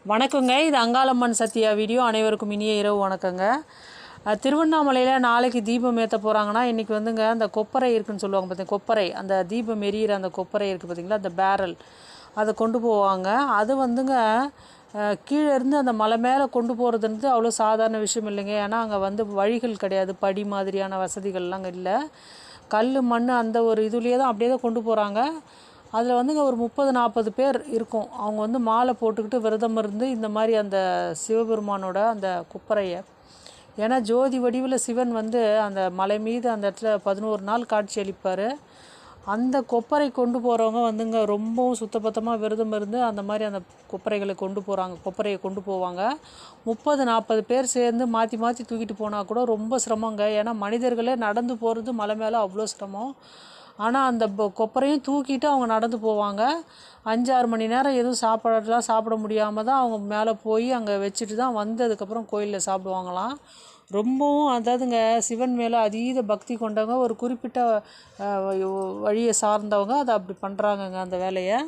வணக்கங்க. இது அங்காளம்மன் சத்யா வீடியோ. அனைவருக்கும் இனிய இரவு வணக்கங்க. திருவண்ணாமலையில் நாளைக்கு தீபம் ஏற்ற போகிறாங்கன்னா, இன்றைக்கி வந்துங்க அந்த கொப்பரை இருக்குதுன்னு சொல்லுவாங்க பார்த்தீங்க, கொப்பரை அந்த தீபம் எரியிற அந்த கொப்பரை இருக்குது பார்த்திங்களா, அந்த பேரல் அதை கொண்டு போவாங்க. அது வந்துங்க கீழே இருந்து அந்த மலை மேலே கொண்டு போகிறதுன்றது அவ்வளோ சாதாரண விஷயம் இல்லைங்க. ஏன்னா அங்கே வந்து வழிகள் கிடையாது, படி மாதிரியான வசதிகள்லாம் அங்கே இல்லை. கல் மண் அந்த ஒரு இதுலேயே தான் அப்படியே தான் கொண்டு போகிறாங்க. அதில் வந்துங்க ஒரு 30-40 பேர் இருக்கும். அவங்க வந்து மாலை போட்டுக்கிட்டு விரதம் இருந்து இந்த மாதிரி அந்த சிவபெருமானோட அந்த கொப்பரையை, ஏன்னா ஜோதி வடிவில் சிவன் வந்து அந்த மலை மீது அந்த இடத்துல 11 நாள் காட்சி அளிப்பார். அந்த கொப்பரை கொண்டு போகிறவங்க வந்துங்க ரொம்பவும் சுத்தபத்தமாக விரதம் இருந்து அந்த மாதிரி அந்த கொப்பரைகளை கொண்டு போகிறாங்க, கொப்பரையை கொண்டு போவாங்க. 30-40 பேர் சேர்ந்து மாற்றி மாற்றி தூக்கிட்டு போனால் கூட ரொம்ப சிரமங்க. ஏன்னா மனிதர்களே நடந்து போகிறது மலை மேலே அவ்வளோ சிரமம். ஆனால் அந்த கொப்பரையும் தூக்கிட்டு அவங்க நடந்து போவாங்க. 5-6 மணி நேரம் எதுவும் சாப்பாடெலாம் சாப்பிட முடியாமல் தான் அவங்க மேலே போய் அங்கே வச்சுட்டு தான் வந்து அதுக்கப்புறம் கோயிலில் சாப்பிடுவாங்களாம். ரொம்பவும் அதாவதுங்க சிவன் மேலே அதீத பக்தி கொண்டவங்க, ஒரு குறிப்பிட்ட வழியை சார்ந்தவங்க அதை அப்படி பண்ணுறாங்கங்க அந்த வேலையை.